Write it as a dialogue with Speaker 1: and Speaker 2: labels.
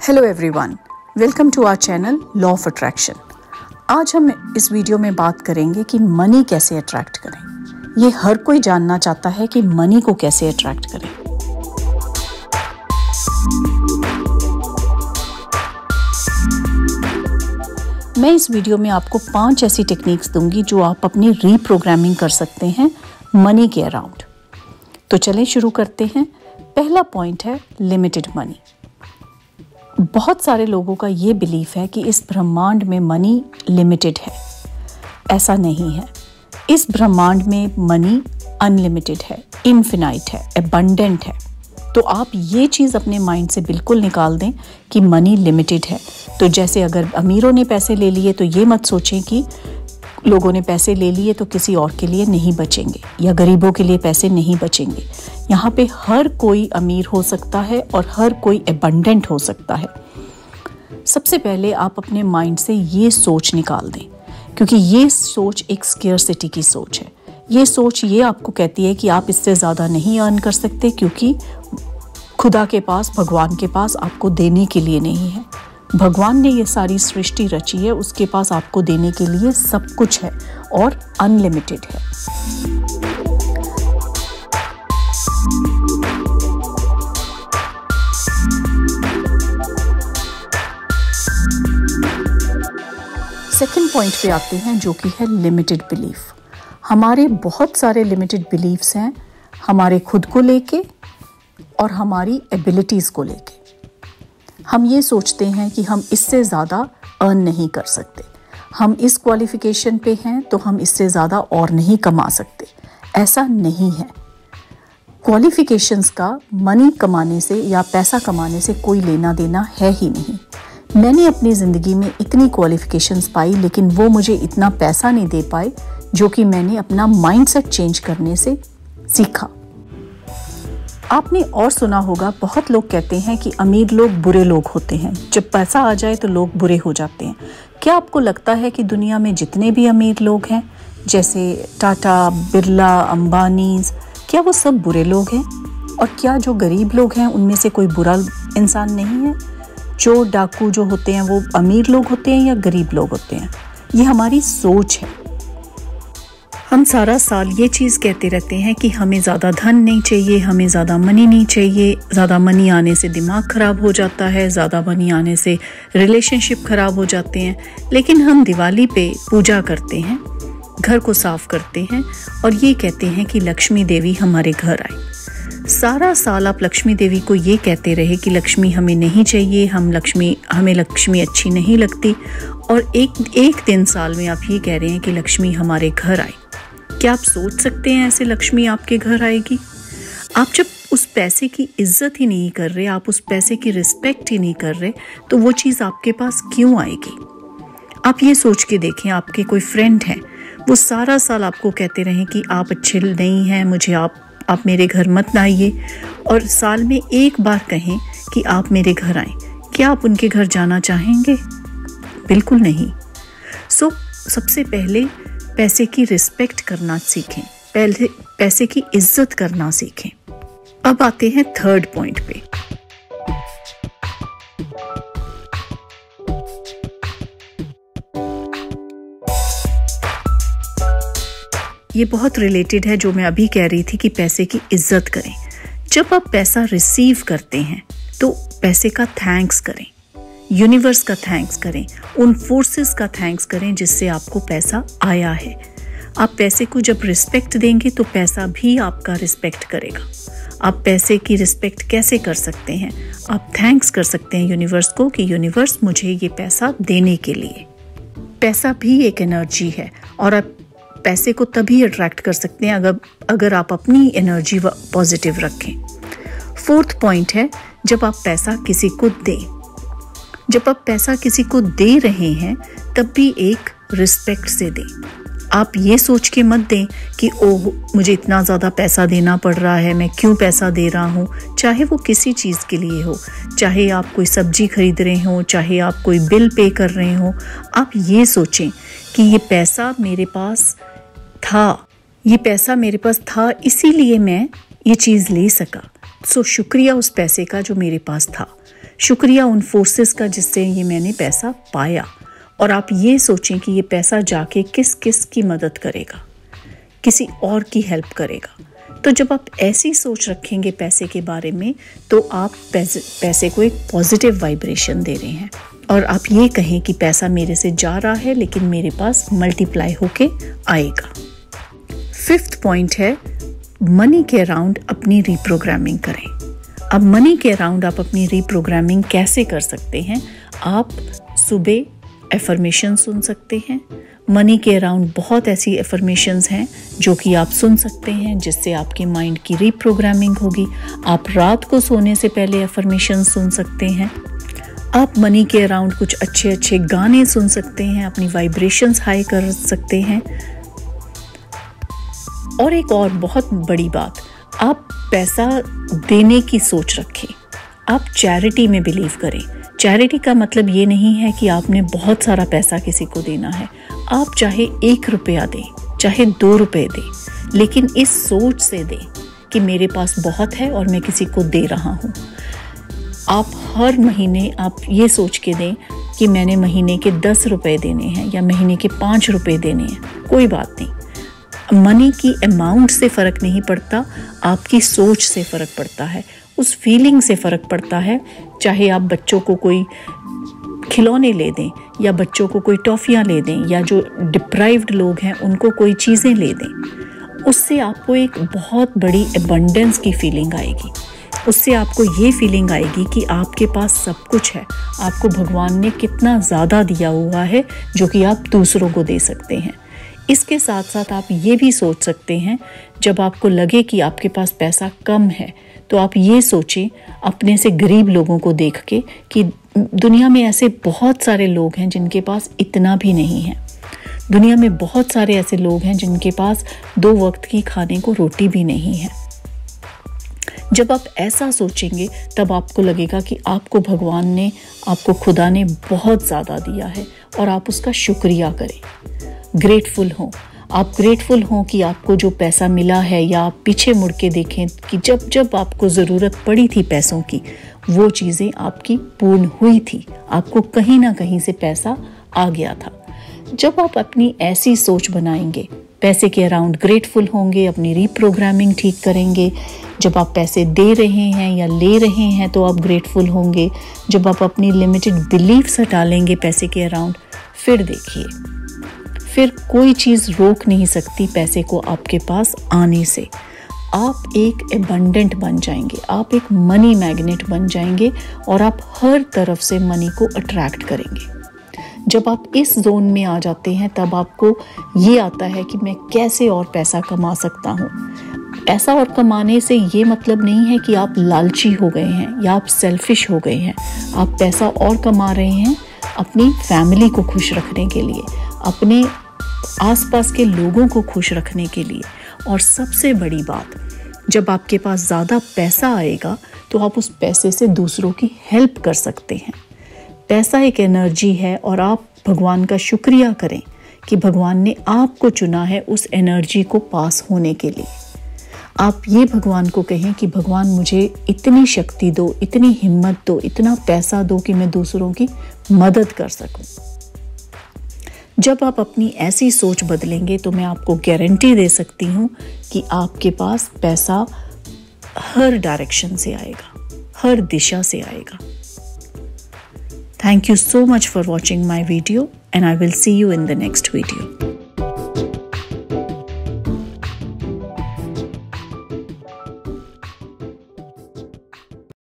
Speaker 1: Hello everyone, welcome to our channel law of attraction. आज हम इस वीडियो में बात करेंगे कि मनी कैसे अट्रैक्ट करें। ये हर कोई जानना चाहता है कि मनी को कैसे अट्रैक्ट करें। मैं इस वीडियो में आपको 5 ऐसी टेक्निक्स दूंगी जो आप अपनी रीप्रोग्रामिंग कर सकते हैं मनी के अराउंड। तो चलें शुरू करते हैं। पहला पॉइंट है लिमिटेड मनी। बहुत सारे लोगों का ये बिलीफ है कि इस ब्रह्मांड में मनी लिमिटेड है। ऐसा नहीं है। इस ब्रह्मांड में मनी अनलिमिटेड है, इनफिनाइट है, एबंडेंट है। तो आप ये चीज़ अपने माइंड से बिल्कुल निकाल दें कि मनी लिमिटेड है। तो जैसे अगर अमीरों ने पैसे ले लिए तो ये मत सोचें कि लोगों ने पैसे ले लिए तो किसी और के लिए नहीं बचेंगे या गरीबों के लिए पैसे नहीं बचेंगे। यहाँ पे हर कोई अमीर हो सकता है और हर कोई एबंडेंट हो सकता है। सबसे पहले आप अपने माइंड से ये सोच निकाल दें, क्योंकि ये सोच एक स्केर्सिटी की सोच है। ये सोच ये आपको कहती है कि आप इससे ज़्यादा नहीं अर्न कर सकते, क्योंकि खुदा के पास, भगवान के पास आपको देने के लिए नहीं है। भगवान ने ये सारी सृष्टि रची है, उसके पास आपको देने के लिए सब कुछ है और अनलिमिटेड है। सेकंड पॉइंट पे आते हैं, जो कि है लिमिटेड बिलीफ। हमारे बहुत सारे लिमिटेड बिलीफ्स हैं, हमारे खुद को लेके और हमारी एबिलिटीज़ को लेके। हम ये सोचते हैं कि हम इससे ज़्यादा अर्न नहीं कर सकते, हम इस क्वालिफिकेशन पे हैं तो हम इससे ज़्यादा और नहीं कमा सकते। ऐसा नहीं है। क्वालिफिकेशंस का मनी कमाने से या पैसा कमाने से कोई लेना देना है ही नहीं। मैंने अपनी ज़िंदगी में इतनी क्वालिफिकेशंस पाई, लेकिन वो मुझे इतना पैसा नहीं दे पाए जो कि मैंने अपना माइंडसेट चेंज करने से सीखा। आपने और सुना होगा, बहुत लोग कहते हैं कि अमीर लोग बुरे लोग होते हैं, जब पैसा आ जाए तो लोग बुरे हो जाते हैं। क्या आपको लगता है कि दुनिया में जितने भी अमीर लोग हैं, जैसे टाटा, बिरला, अंबानीज, क्या वो सब बुरे लोग हैं? और क्या जो गरीब लोग हैं उनमें से कोई बुरा इंसान नहीं है? चोर डाकू जो होते हैं वो अमीर लोग होते हैं या गरीब लोग होते हैं? ये हमारी सोच है। हम सारा साल ये चीज़ कहते रहते हैं कि हमें ज़्यादा धन नहीं चाहिए, हमें ज़्यादा मनी नहीं चाहिए। ज़्यादा मनी आने से दिमाग ख़राब हो जाता है, ज़्यादा मनी आने से रिलेशनशिप ख़राब हो जाते हैं। लेकिन हम दिवाली पे पूजा करते हैं, घर को साफ़ करते हैं और ये कहते हैं कि लक्ष्मी देवी हमारे घर आए। सारा साल आप लक्ष्मी देवी को ये कहते रहे कि लक्ष्मी हमें नहीं चाहिए, हमें लक्ष्मी अच्छी नहीं लगती, और एक दिन साल में आप ये कह रहे हैं कि लक्ष्मी हमारे घर आए। क्या आप सोच सकते हैं ऐसे लक्ष्मी आपके घर आएगी? आप जब उस पैसे की इज्जत ही नहीं कर रहे, आप उस पैसे की रिस्पेक्ट ही नहीं कर रहे, तो वो चीज़ आपके पास क्यों आएगी? आप ये सोच के देखें, आपके कोई फ्रेंड हैं, वो सारा साल आपको कहते रहें कि आप अच्छे नहीं हैं, मुझे आप मेरे घर मत आइए, और साल में एक बार कहें कि आप मेरे घर आएँ। क्या आप उनके घर जाना चाहेंगे? बिल्कुल नहीं। सबसे पहले पैसे की रिस्पेक्ट करना सीखें, पहले पैसे की इज्जत करना सीखें। अब आते हैं थर्ड पॉइंट पे। ये बहुत रिलेटेड है जो मैं अभी कह रही थी कि पैसे की इज्जत करें। जब आप पैसा रिसीव करते हैं तो पैसे का थैंक्स करें, यूनिवर्स का थैंक्स करें, उन फोर्सेस का थैंक्स करें जिससे आपको पैसा आया है। आप पैसे को जब रिस्पेक्ट देंगे तो पैसा भी आपका रिस्पेक्ट करेगा। आप पैसे की रिस्पेक्ट कैसे कर सकते हैं? आप थैंक्स कर सकते हैं यूनिवर्स को कि यूनिवर्स मुझे ये पैसा देने के लिए। पैसा भी एक एनर्जी है और आप पैसे को तभी अट्रैक्ट कर सकते हैं अगर आप अपनी एनर्जी पॉजिटिव रखें। फोर्थ पॉइंट है, जब आप पैसा किसी को दें, जब आप पैसा किसी को दे रहे हैं तब भी एक रिस्पेक्ट से दें। आप ये सोच के मत दें कि ओह मुझे इतना ज़्यादा पैसा देना पड़ रहा है, मैं क्यों पैसा दे रहा हूँ। चाहे वो किसी चीज़ के लिए हो, चाहे आप कोई सब्जी खरीद रहे हो, चाहे आप कोई बिल पे कर रहे हो, आप ये सोचें कि ये पैसा मेरे पास था, इसीलिए मैं ये चीज़ ले सका। शुक्रिया उस पैसे का जो मेरे पास था। शुक्रिया उन फोर्सेस का जिससे ये मैंने पैसा पाया। और आप ये सोचें कि ये पैसा जाके किस किस की मदद करेगा, किसी और की हेल्प करेगा। तो जब आप ऐसी सोच रखेंगे पैसे के बारे में, तो आप पैसे को एक पॉजिटिव वाइब्रेशन दे रहे हैं। और आप ये कहें कि पैसा मेरे से जा रहा है लेकिन मेरे पास मल्टीप्लाई होके आएगा। 5th पॉइंट है, मनी के अराउंड अपनी रीप्रोग्रामिंग करें। अब मनी के अराउंड आप अपनी रीप्रोग्रामिंग कैसे कर सकते हैं? आप सुबह एफर्मेशन सुन सकते हैं। मनी के अराउंड बहुत ऐसी एफर्मेशंस हैं जो कि आप सुन सकते हैं, जिससे आपके माइंड की रीप्रोग्रामिंग होगी। आप रात को सोने से पहले एफर्मेशन सुन सकते हैं। आप मनी के अराउंड कुछ अच्छे अच्छे गाने सुन सकते हैं, अपनी वाइब्रेशंस हाई कर सकते हैं। और एक और बहुत बड़ी बात, आप पैसा देने की सोच रखें। आप चैरिटी में बिलीव करें। चैरिटी का मतलब ये नहीं है कि आपने बहुत सारा पैसा किसी को देना है। आप चाहे 1 रुपया दें, चाहे 2 रुपये दें, लेकिन इस सोच से दें कि मेरे पास बहुत है और मैं किसी को दे रहा हूँ। आप हर महीने आप ये सोच के दें कि मैंने महीने के 10 रुपये देने हैं या महीने के 5 रुपये देने हैं। कोई बात नहीं, मनी की अमाउंट से फ़र्क नहीं पड़ता, आपकी सोच से फ़र्क पड़ता है, उस फीलिंग से फ़र्क पड़ता है। चाहे आप बच्चों को कोई खिलौने ले दें या बच्चों को कोई टॉफ़ियाँ ले दें या जो डिप्राइव्ड लोग हैं उनको कोई चीज़ें ले दें, उससे आपको एक बहुत बड़ी एबंडेंस की फीलिंग आएगी। उससे आपको ये फीलिंग आएगी कि आपके पास सब कुछ है, आपको भगवान ने कितना ज़्यादा दिया हुआ है जो कि आप दूसरों को दे सकते हैं। इसके साथ साथ आप ये भी सोच सकते हैं, जब आपको लगे कि आपके पास पैसा कम है, तो आप ये सोचें अपने से गरीब लोगों को देख के कि दुनिया में ऐसे बहुत सारे लोग हैं जिनके पास इतना भी नहीं है। दुनिया में बहुत सारे ऐसे लोग हैं जिनके पास 2 वक्त की खाने को रोटी भी नहीं है। जब आप ऐसा सोचेंगे तब आपको लगेगा कि आपको भगवान ने, आपको खुदा ने बहुत ज़्यादा दिया है और आप उसका शुक्रिया करें, ग्रेटफुल हों। आप ग्रेटफुल हों कि आपको जो पैसा मिला है, या आप पीछे मुड़ के देखें कि जब जब आपको ज़रूरत पड़ी थी पैसों की, वो चीज़ें आपकी पूर्ण हुई थी, आपको कहीं ना कहीं से पैसा आ गया था। जब आप अपनी ऐसी सोच बनाएंगे, पैसे के अराउंड ग्रेटफुल होंगे, अपनी रीप्रोग्रामिंग ठीक करेंगे। जब आप पैसे दे रहे हैं या ले रहे हैं तो आप ग्रेटफुल होंगे। जब आप अपनी लिमिटेड बिलीफ्स हटा लेंगे पैसे के अराउंड, फिर देखिए, फिर कोई चीज़ रोक नहीं सकती पैसे को आपके पास आने से। आप एक एबंडेंट बन जाएंगे, आप एक मनी मैग्नेट बन जाएंगे और आप हर तरफ से मनी को अट्रैक्ट करेंगे। जब आप इस जोन में आ जाते हैं तब आपको ये आता है कि मैं कैसे और पैसा कमा सकता हूँ। पैसा और कमाने से ये मतलब नहीं है कि आप लालची हो गए हैं या आप सेल्फिश हो गए हैं। आप पैसा और कमा रहे हैं अपनी फैमिली को खुश रखने के लिए, अपने आसपास के लोगों को खुश रखने के लिए। और सबसे बड़ी बात, जब आपके पास ज़्यादा पैसा आएगा तो आप उस पैसे से दूसरों की हेल्प कर सकते हैं। पैसा एक एनर्जी है और आप भगवान का शुक्रिया करें कि भगवान ने आपको चुना है उस एनर्जी को पास होने के लिए। आप ये भगवान को कहें कि भगवान मुझे इतनी शक्ति दो, इतनी हिम्मत दो, इतना पैसा दो कि मैं दूसरों की मदद कर सकूं। जब आप अपनी ऐसी सोच बदलेंगे तो मैं आपको गारंटी दे सकती हूँ कि आपके पास पैसा हर डायरेक्शन से आएगा, हर दिशा से आएगा। Thank you so much for watching my video, and I will see you in the next video.